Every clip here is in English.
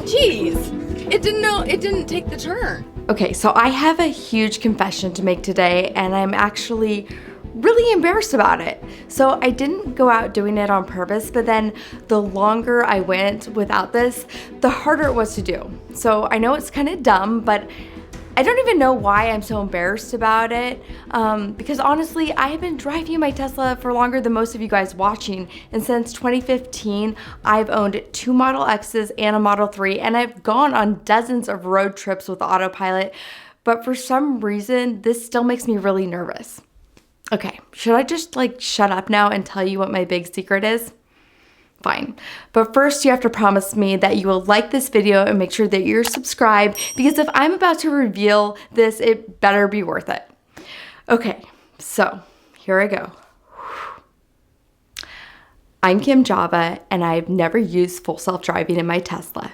Jeez, it didn't take the turn. Okay, so I have a huge confession to make today, and I'm actually really embarrassed about it. So I didn't go out doing it on purpose, but then the longer I went without this, the harder it was to do. So I know it's kind of dumb, but I don't even know why I'm so embarrassed about it, because honestly, I have been driving my Tesla for longer than most of you guys watching, and since 2015, I've owned 2 Model X's and a Model 3, and I've gone on dozens of road trips with Autopilot, but for some reason, this still makes me really nervous. Okay, should I just shut up now and tell you what my big secret is? Fine. But first you have to promise me that you will like this video and make sure that you're subscribed, because if I'm about to reveal this, it better be worth it. Okay, so here I go. I'm Kim Java, and I've never used full self-driving in my Tesla.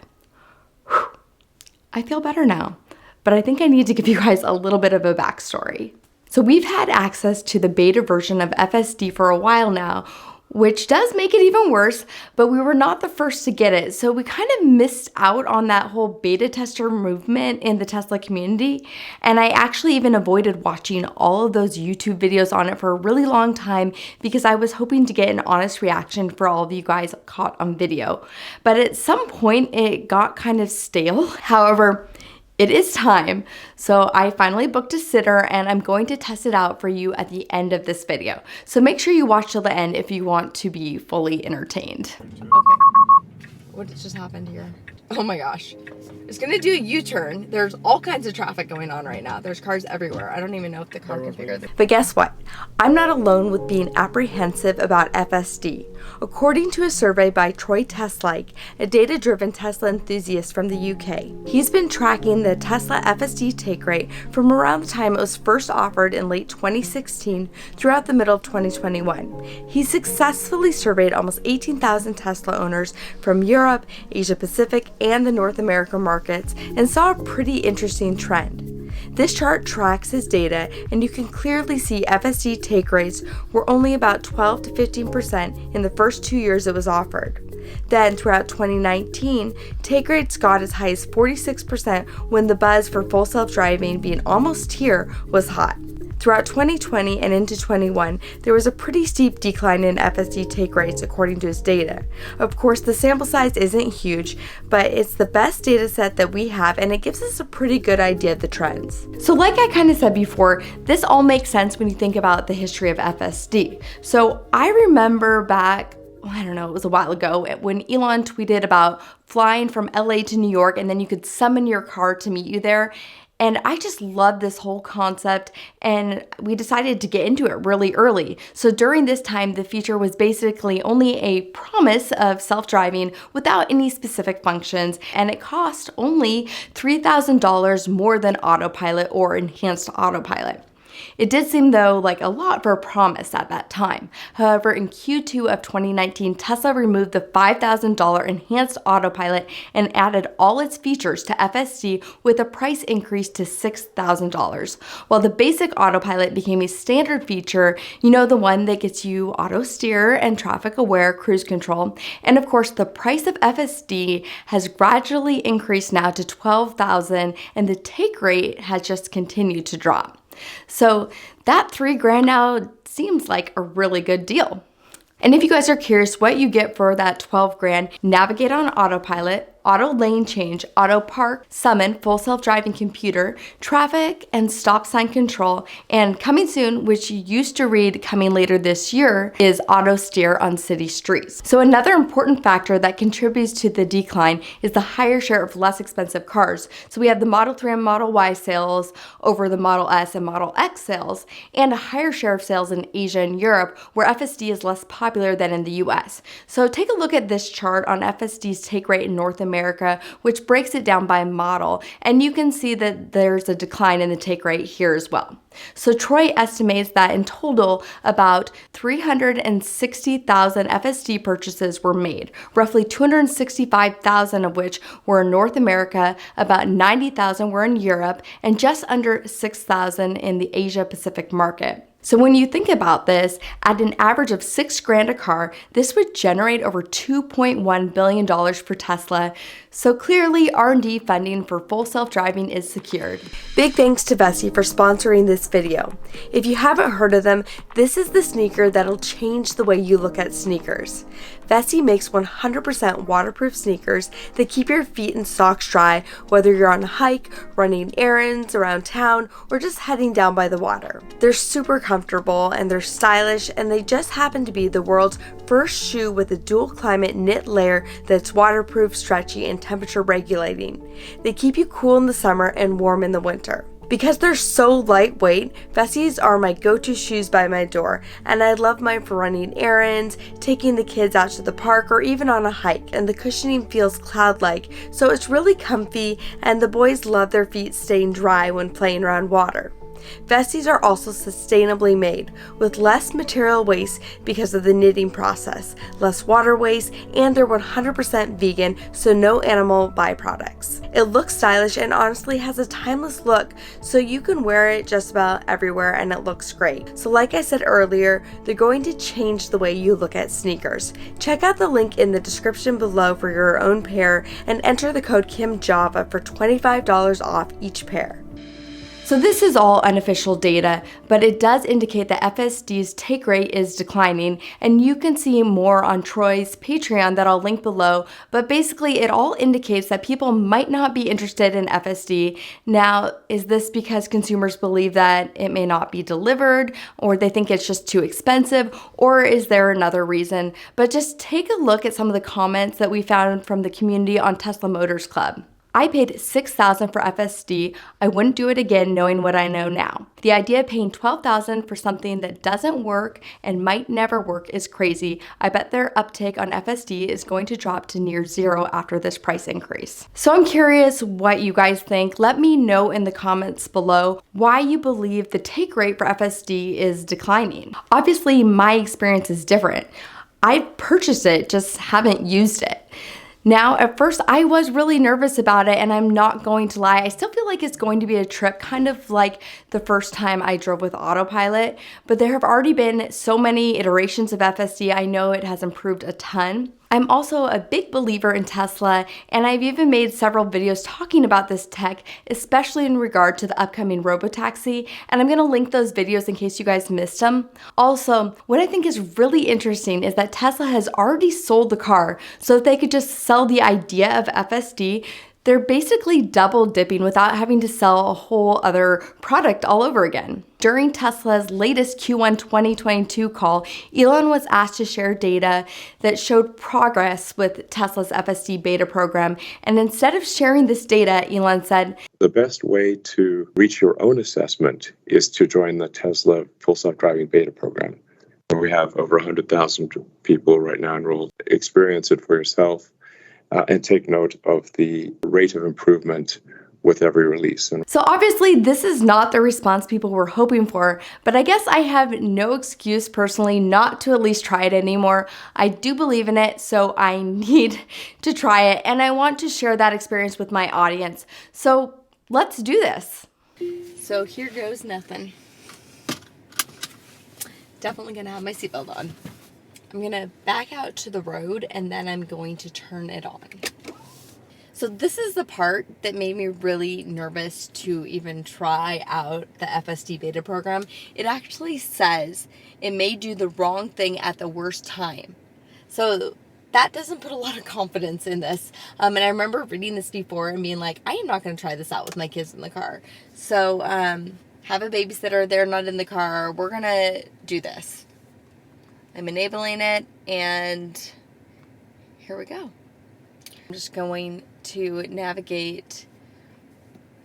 I feel better now, but I think I need to give you guys a little bit of a backstory. So we've had access to the beta version of FSD for a while now, which does make it even worse, but we were not the first to get it. So we kind of missed out on that whole beta tester movement in the Tesla community. And I actually even avoided watching all of those YouTube videos on it for a really long time because I was hoping to get an honest reaction for all of you guys caught on video. But at some point it got kind of stale. However, it is time, so I finally booked a sitter and I'm going to test it out for you at the end of this video. So make sure you watch till the end if you want to be fully entertained. Okay, what just happened here? Oh my gosh. It's gonna do a U-turn. There's all kinds of traffic going on right now. There's cars everywhere. I don't even know if the car can figure this. But guess what? I'm not alone with being apprehensive about FSD. According to a survey by Troy Teslike, a data-driven Tesla enthusiast from the UK, he's been tracking the Tesla FSD take rate from around the time it was first offered in late 2016 throughout the middle of 2021. He successfully surveyed almost 18,000 Tesla owners from Europe, Asia Pacific, and the North America markets and saw a pretty interesting trend. This chart tracks his data, and you can clearly see FSD take rates were only about 12 to 15% in the first 2 years it was offered. Then, throughout 2019, take rates got as high as 46% when the buzz for full self-driving being almost here was hot. Throughout 2020 and into 21, there was a pretty steep decline in FSD take rates according to his data. Of course, the sample size isn't huge, but it's the best data set that we have, and it gives us a pretty good idea of the trends. So like I kind of said before, this all makes sense when you think about the history of FSD. So I remember back, I don't know, it was a while ago, when Elon tweeted about flying from LA to New York and then you could summon your car to meet you there. And I just love this whole concept, and we decided to get into it really early. So during this time, the feature was basically only a promise of self-driving without any specific functions, and it cost only $3,000 more than Autopilot or Enhanced Autopilot. It did seem, though, like a lot for a promise at that time. However, in Q2 of 2019, Tesla removed the $5,000 Enhanced Autopilot and added all its features to FSD with a price increase to $6,000. While the basic Autopilot became a standard feature, you know, the one that gets you auto steer and traffic-aware cruise control. And of course, the price of FSD has gradually increased now to $12,000, and the take rate has just continued to drop. So that $3,000 now seems like a really good deal. And if you guys are curious what you get for that $12,000, navigate on Autopilot, auto lane change, auto park, summon, full self-driving computer, traffic and stop sign control, and coming soon, which used to read coming later this year, is auto steer on city streets. So another important factor that contributes to the decline is the higher share of less expensive cars. So we have the Model 3 and Model Y sales over the Model S and Model X sales, and a higher share of sales in Asia and Europe, where FSD is less popular than in the US. So take a look at this chart on FSD's take rate in North America, which breaks it down by model, and you can see that there's a decline in the take rate here as well. So Troy estimates that in total, about 360,000 FSD purchases were made, roughly 265,000 of which were in North America, about 90,000 were in Europe, and just under 6,000 in the Asia Pacific market. So when you think about this, at an average of $6,000 a car, this would generate over $2.1 billion for Tesla. So clearly R&D funding for full self-driving is secured. Big thanks to Vessi for sponsoring this video. If you haven't heard of them, this is the sneaker that'll change the way you look at sneakers. Vessi makes 100% waterproof sneakers that keep your feet and socks dry, whether you're on a hike, running errands around town, or just heading down by the water. They're super comfortable and they're stylish, and they just happen to be the world's first shoe with a dual climate knit layer that's waterproof, stretchy, and temperature regulating. They keep you cool in the summer and warm in the winter. Because they're so lightweight, Vessis are my go-to shoes by my door, and I love mine for running errands, taking the kids out to the park, or even on a hike, and the cushioning feels cloud-like, so it's really comfy, and the boys love their feet staying dry when playing around water. Vestis are also sustainably made, with less material waste because of the knitting process, less water waste, and they're 100% vegan, so no animal byproducts. It looks stylish and honestly has a timeless look, so you can wear it just about everywhere and it looks great. So like I said earlier, they're going to change the way you look at sneakers. Check out the link in the description below for your own pair and enter the code KIMJAVA for $25 off each pair. So this is all unofficial data, but it does indicate that FSD's take rate is declining, and you can see more on Troy's Patreon that I'll link below, but basically it all indicates that people might not be interested in FSD. Now, is this because consumers believe that it may not be delivered, or they think it's just too expensive, or is there another reason? But just take a look at some of the comments that we found from the community on Tesla Motors Club. I paid $6,000 for FSD. I wouldn't do it again knowing what I know now. The idea of paying $12,000 for something that doesn't work and might never work is crazy. I bet their uptake on FSD is going to drop to near zero after this price increase. So I'm curious what you guys think. Let me know in the comments below why you believe the take rate for FSD is declining. Obviously, my experience is different. I purchased it, just haven't used it. Now, at first, I was really nervous about it, and I'm not going to lie. I still feel like it's going to be a trip, kind of like the first time I drove with Autopilot, but there have already been so many iterations of FSD. I know it has improved a ton. I'm also a big believer in Tesla, and I've even made several videos talking about this tech, especially in regard to the upcoming robotaxi, and I'm gonna link those videos in case you guys missed them. Also, what I think is really interesting is that Tesla has already sold the car, so if they could just sell the idea of FSD, they're basically double dipping without having to sell a whole other product all over again. During Tesla's latest Q1 2022 call, Elon was asked to share data that showed progress with Tesla's FSD Beta program, and instead of sharing this data, Elon said, "The best way to reach your own assessment is to join the Tesla Full Self-Driving Beta program, where we have over 100,000 people right now enrolled. Experience it for yourself. And take note of the rate of improvement with every release." So obviously this is not the response people were hoping for, but I guess I have no excuse personally not to at least try it anymore. I do believe in it, so I need to try it, and I want to share that experience with my audience. So let's do this. So here goes nothing. Definitely gonna have my seatbelt on. I'm gonna back out to the road and then I'm going to turn it on. So this is the part that made me really nervous to even try out the FSD Beta program. It actually says it may do the wrong thing at the worst time. So that doesn't put a lot of confidence in this. And I remember reading this before and being like, I am not gonna try this out with my kids in the car. So have a babysitter, they're not in the car, we're gonna do this. I'm enabling it, and here we go. I'm just going to navigate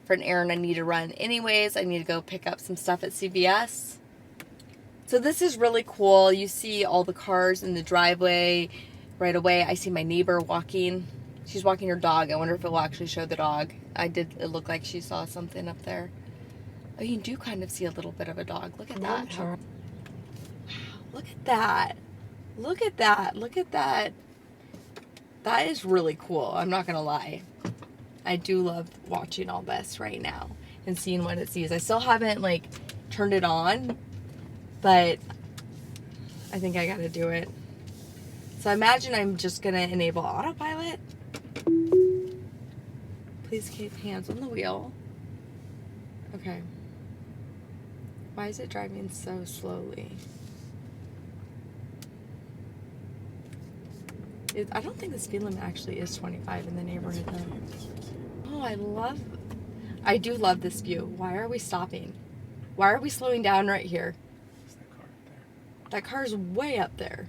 for an errand I need to run anyways. I need to go pick up some stuff at CVS. So this is really cool. You see all the cars in the driveway right away. I see my neighbor walking. She's walking her dog. I wonder if it will actually show the dog. It looked like she saw something up there. Oh, you do kind of see a little bit of a dog. Look at that. Look at that. Look at that. Look at that. That is really cool. I'm not going to lie. I do love watching all this right now and seeing what it sees. I still haven't turned it on, but I think I gotta do it. So I imagine I'm just gonna enable autopilot. Please keep hands on the wheel. Okay. Why is it driving so slowly? I don't think the speed limit actually is 25 in the neighborhood though. Oh, I do love this view. Why are we stopping? Why are we slowing down right here? That car's way up there.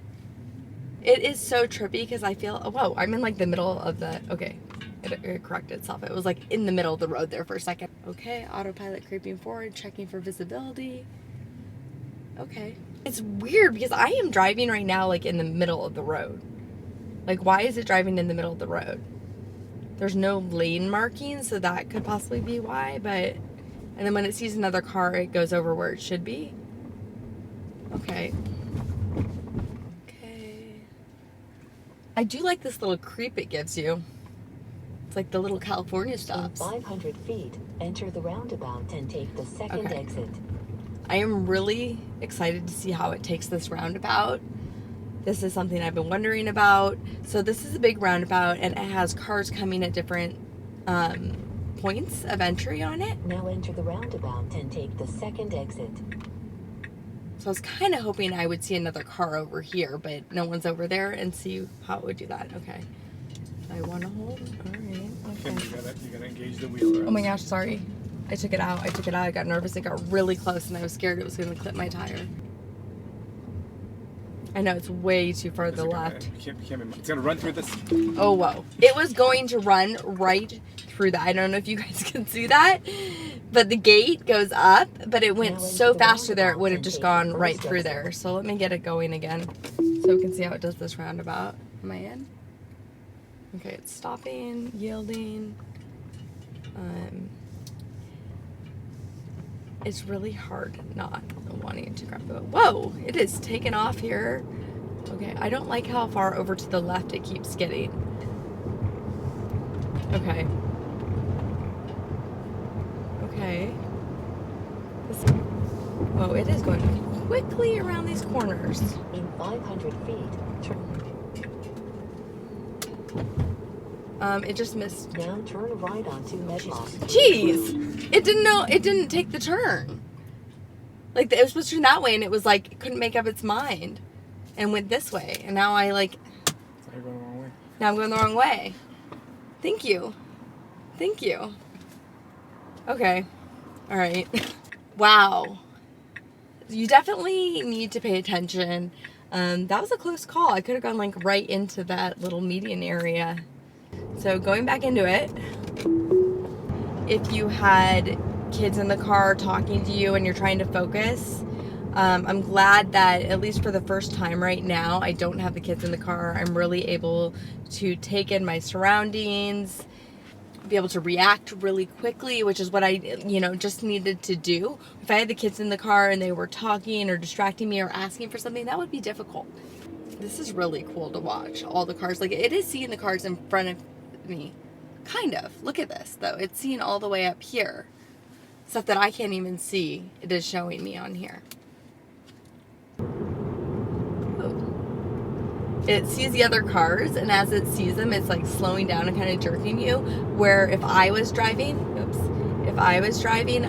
It is so trippy because I feel, whoa, I'm in like the middle of the, okay, it corrected itself. It was like in the middle of the road there for a second. Okay, autopilot creeping forward, checking for visibility. Okay. It's weird because I am driving right now like in the middle of the road. Like, why is it driving in the middle of the road? There's no lane marking, so that could possibly be why, but, and then when it sees another car, it goes over where it should be. Okay. Okay. I do like this little creep it gives you. It's like the little California stops. In 500 feet, enter the roundabout and take the second exit. I am really excited to see how it takes this roundabout. This is something I've been wondering about. So this is a big roundabout and it has cars coming at different points of entry on it. Now enter the roundabout and take the second exit. So I was kind of hoping I would see another car over here, but no one's over there, and see how it would do that. Okay. I want to hold. All right. Okay. You gotta engage the wheel. Oh my gosh, sorry. I took it out. I got nervous. It got really close, and I was scared it was going to clip my tire. I know it's way too far to the left. It's gonna run through this. Oh, whoa. It was going to run right through that. I don't know if you guys can see that, but the gate goes up, but it went so fast through there, it would have just gone right through there. So let me get it going again so we can see how it does this roundabout. Am I in? Okay, it's stopping, yielding. It's really hard not wanting to grab the, whoa, it is taken off here. Okay, I don't like how far over to the left it keeps getting. Okay. Okay. Whoa, it is going quickly around these corners. In 500 feet, turn. It just missed. Now turn right onto Medlock. Jeez! It didn't take the turn. Like, it was supposed to turn that way, and it was like, it couldn't make up its mind. And went this way. And now I like... So you're going the wrong way. Now I'm going the wrong way. Thank you. Thank you. Okay. Alright. Wow. You definitely need to pay attention. That was a close call. I could have gone like right into that little median area. So going back into it, if you had kids in the car talking to you and you're trying to focus, I'm glad that at least for the first time right now, I don't have the kids in the car. I'm really able to take in my surroundings, be able to react really quickly, which is what I, just needed to do. If I had the kids in the car and they were talking or distracting me or asking for something, that would be difficult. This is really cool to watch. All the cars, like it is seeing the cars in front of me. Kind of. Look at this though. It's seeing all the way up here. Stuff that I can't even see, it is showing me on here. It sees the other cars, and as it sees them, it's like slowing down and kind of jerking you. Where if I was driving,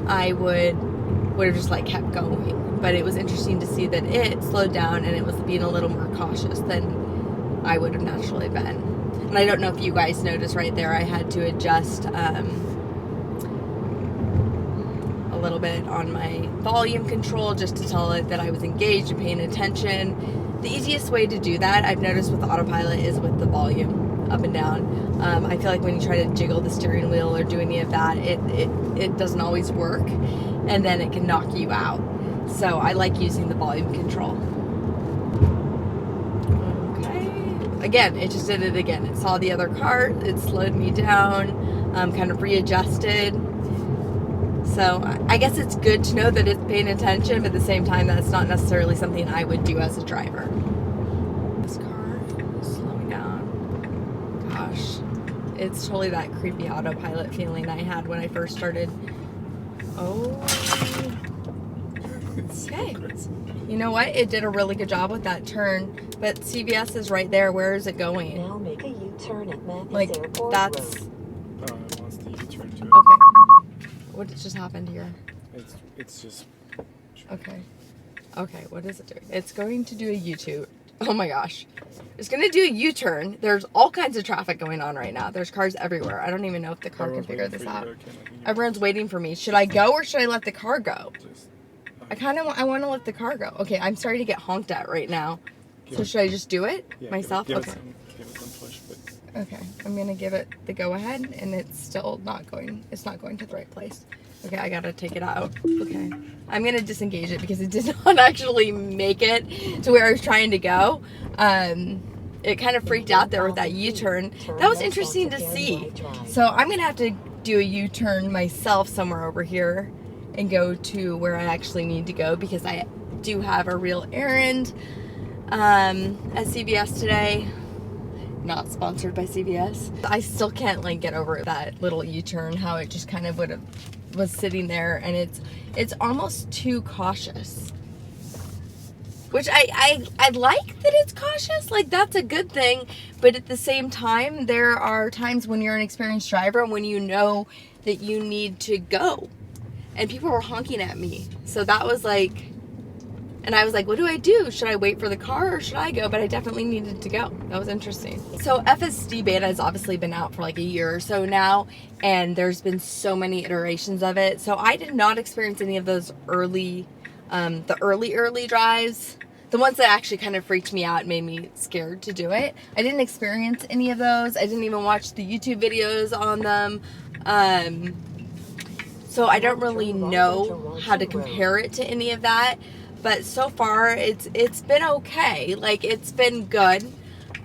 I would have just like kept going. But it was interesting to see that it slowed down and it was being a little more cautious than I would have naturally been. And I don't know if you guys noticed right there, I had to adjust a little bit on my volume control just to tell it that I was engaged and paying attention. The easiest way to do that, I've noticed with the autopilot, is with the volume up and down. I feel like when you try to jiggle the steering wheel or do any of that, it doesn't always work, and then it can knock you out. So I like using the volume control. Okay. Again, it just did it again. It saw the other car, it slowed me down, kind of readjusted. So I guess it's good to know that it's paying attention, but at the same time, that's not necessarily something I would do as a driver. This car is slowing down. Gosh, it's totally that creepy autopilot feeling I had when I first started. Oh. It's Okay. so You know what? It did a really good job with that turn, but CVS is right there. Where is it going? Now make a U-turn at Mathis Like, Airport that's... Road. Oh, it wants to U-turn to it. Okay. What just happened here? It's just... Okay. Okay, what is it doing? It's going to do a U-turn. Oh my gosh. It's going to do a U-turn. There's all kinds of traffic going on right now. There's cars everywhere. I don't even know if the car can figure this out. Everyone's waiting for me. Should I go or should I let the car go? I want to let the car go. Okay, I'm starting to get honked at right now. So should I just do it myself? Give Okay. it some push, but... Okay, I'm gonna give it the go ahead, and it's still not going. It's not going to the right place. Okay, I gotta take it out. Okay, I'm gonna disengage it because it did not actually make it to where I was trying to go. It kind of freaked out there with that U-turn. That was interesting to see. So I'm gonna have to do a U-turn myself somewhere over here and go to where I actually need to go because I do have a real errand at CVS today. Not sponsored by CVS. I still can't like get over that little U-turn, how it just kind of was sitting there, and it's almost too cautious. Which I like that it's cautious, like that's a good thing, but at the same time, there are times when you're an experienced driver and when you know that you need to go. And people were honking at me. So that was like, and I was like, what do I do? Should I wait for the car or should I go? But I definitely needed to go. That was interesting. So FSD Beta has obviously been out for like a year or so now, and there's been so many iterations of it. So I did not experience any of those early drives. The ones that actually kind of freaked me out and made me scared to do it. I didn't experience any of those. I didn't even watch the YouTube videos on them. So I don't really know how to compare it to any of that. But so far, it's been okay. Like, it's been good.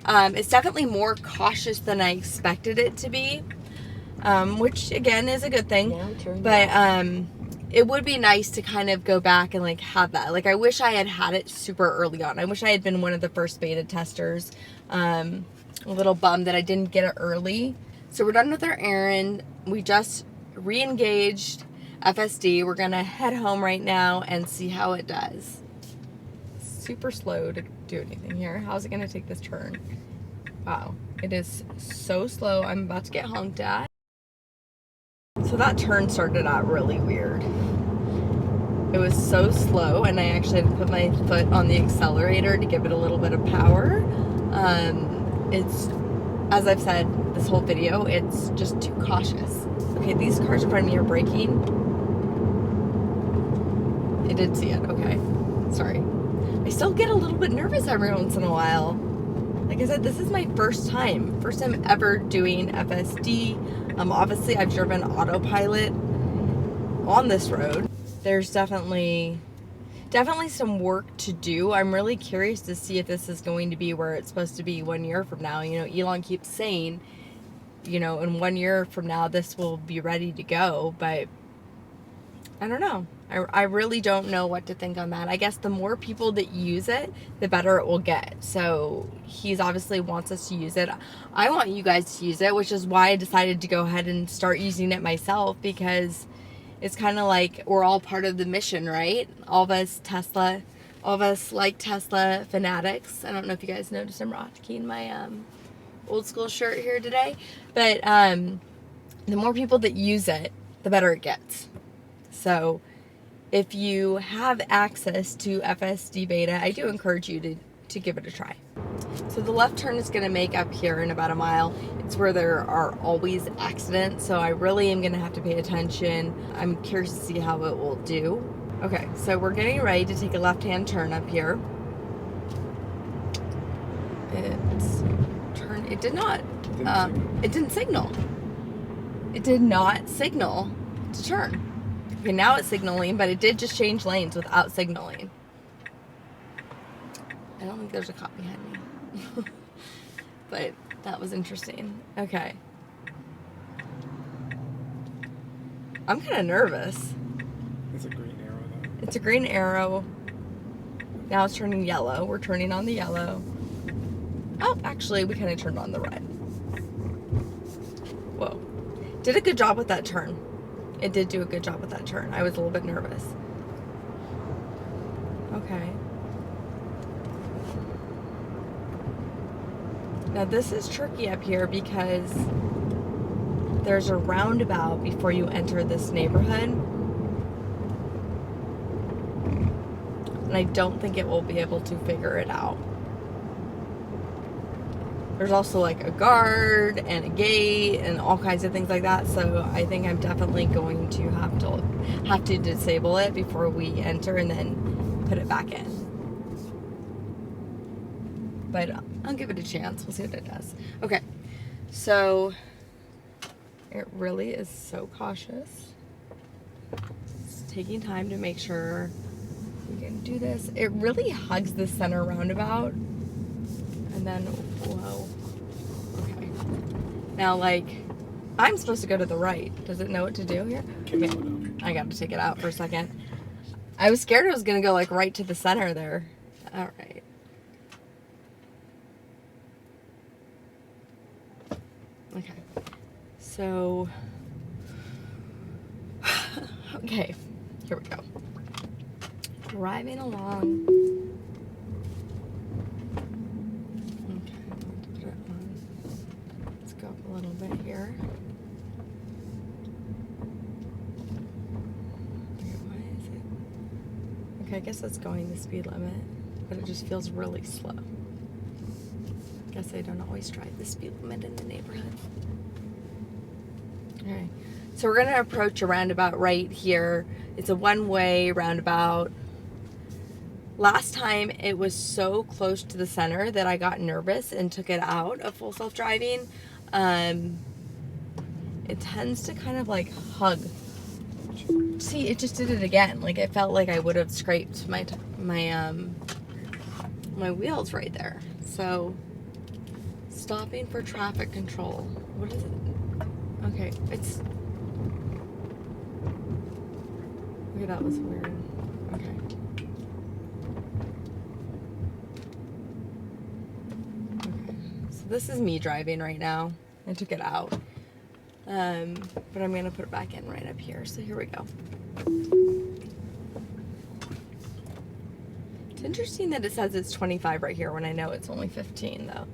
It's definitely more cautious than I expected it to be, which, again, is a good thing. But it would be nice to kind of go back and, like, have that. Like, I wish I had it super early on. I wish I had been one of the first beta testers. A little bummed that I didn't get it early. So we're done with our errand. We just re-engaged FSD. We're gonna head home right now and see how it does. Super slow to do anything here. How's it gonna take this turn? Wow, it is so slow. I'm about to get honked at. So that turn started out really weird. It was so slow, and I actually had to put my foot on the accelerator to give it a little bit of power. It's, as I've said this whole video, it's just too cautious. Okay, these cars in front of me are braking. I did see it, okay. Sorry. I still get a little bit nervous every once in a while. Like I said, this is my first time ever doing FSD. Obviously I've driven Autopilot on this road. There's definitely some work to do. I'm really curious to see if this is going to be where it's supposed to be 1 year from now. You know, Elon keeps saying, you know, in 1 year from now, this will be ready to go, but I don't know. I really don't know what to think on that. I guess the more people that use it, the better it will get. So he's obviously wants us to use it. I want you guys to use it, which is why I decided to go ahead and start using it myself, because it's kind of like we're all part of the mission, right? All of us like Tesla fanatics. I don't know if you guys noticed I'm rocking my old school shirt here today, but the more people that use it, the better it gets. So if you have access to FSD Beta, I do encourage you to give it a try. So the left turn is going to make up here in about a mile. It's where there are always accidents, so I really am going to have to pay attention. I'm curious to see how it will do. Okay, so we're getting ready to take a left-hand turn up here. It did not. It didn't signal. It did not signal to turn. Okay, now it's signaling, but it did just change lanes without signaling. I don't think there's a cop behind me. But that was interesting. Okay. I'm kind of nervous. It's a green arrow, though. It's a green arrow. Now it's turning yellow. We're turning on the yellow. Oh, actually, we kind of turned on the red. Whoa. Did a good job with that turn. It did do a good job with that turn. I was a little bit nervous. Okay. Now this is tricky up here because there's a roundabout before you enter this neighborhood. And I don't think it will be able to figure it out. There's also like a guard and a gate and all kinds of things like that. So I think I'm definitely going to have to disable it before we enter and then put it back in. But I'll give it a chance. We'll see what it does. Okay, so it really is so cautious. It's taking time to make sure we can do this. It really hugs the center roundabout. And then, whoa. Okay. Now, like, I'm supposed to go to the right. Does it know what to do here? Okay. I got to take it out for a second. I was scared it was going to go, like, right to the center there. All right. Okay. So, okay. Here we go. Driving along. A little bit here. Why is it? Okay, I guess that's going the speed limit, but it just feels really slow. Guess I don't always drive the speed limit in the neighborhood. Alright, so we're gonna approach a roundabout right here. It's a one-way roundabout. Last time it was so close to the center that I got nervous and took it out of full self-driving. It tends to kind of like hug. See, it just did it again. Like it felt like I would have scraped my wheels right there. So, stopping for traffic control. What is it? Okay, it's. Okay, that was weird. Okay. Okay. So this is me driving right now. I took it out. But I'm going to put it back in right up here. So here we go. It's interesting that it says it's 25 right here when I know it's only 15 though.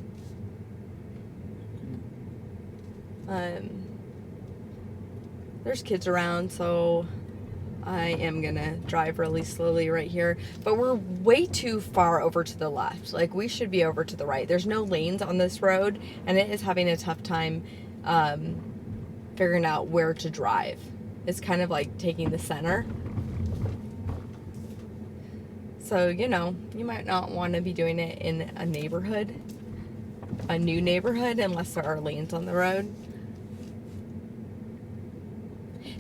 There's kids around, so I am going to drive really slowly right here. But we're way too far over to the left. Like we should be over to the right. There's no lanes on this road and it is having a tough time figuring out where to drive. It's kind of like taking the center. So, you know, you might not want to be doing it in a neighborhood, a new neighborhood, unless there are lanes on the road.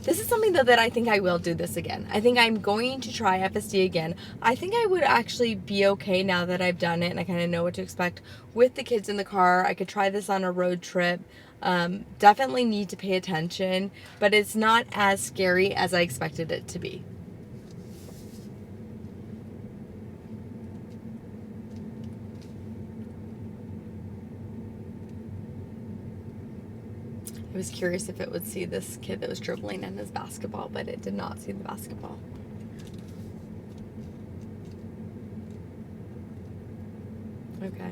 This is something though that I think I will do this again. I think I'm going to try FSD again. I think I would actually be okay now that I've done it and I kind of know what to expect with the kids in the car. I could try this on a road trip. Definitely need to pay attention, but it's not as scary as I expected it to be. I was curious if it would see this kid that was dribbling in his basketball, but it did not see the basketball. Okay.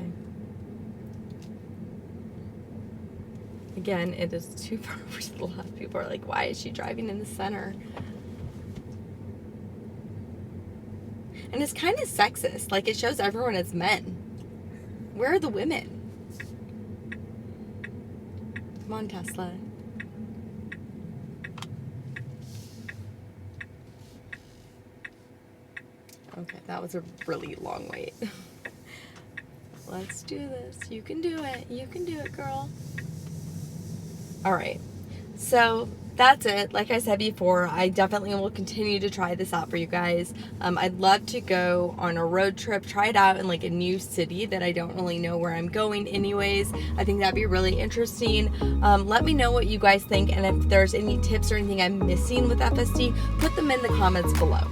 Again, it is too far over to the left. People are like, why is she driving in the center? And it's kind of sexist. Like, it shows everyone as men. Where are the women? Come on, Tesla. Okay, that was a really long wait. Let's do this. You can do it. You can do it, girl. All right. So that's it. Like I said before, I definitely will continue to try this out for you guys. I'd love to go on a road trip, try it out in like a new city that I don't really know where I'm going anyways. I think that'd be really interesting. Let me know what you guys think, and if there's any tips or anything I'm missing with FSD, put them in the comments below.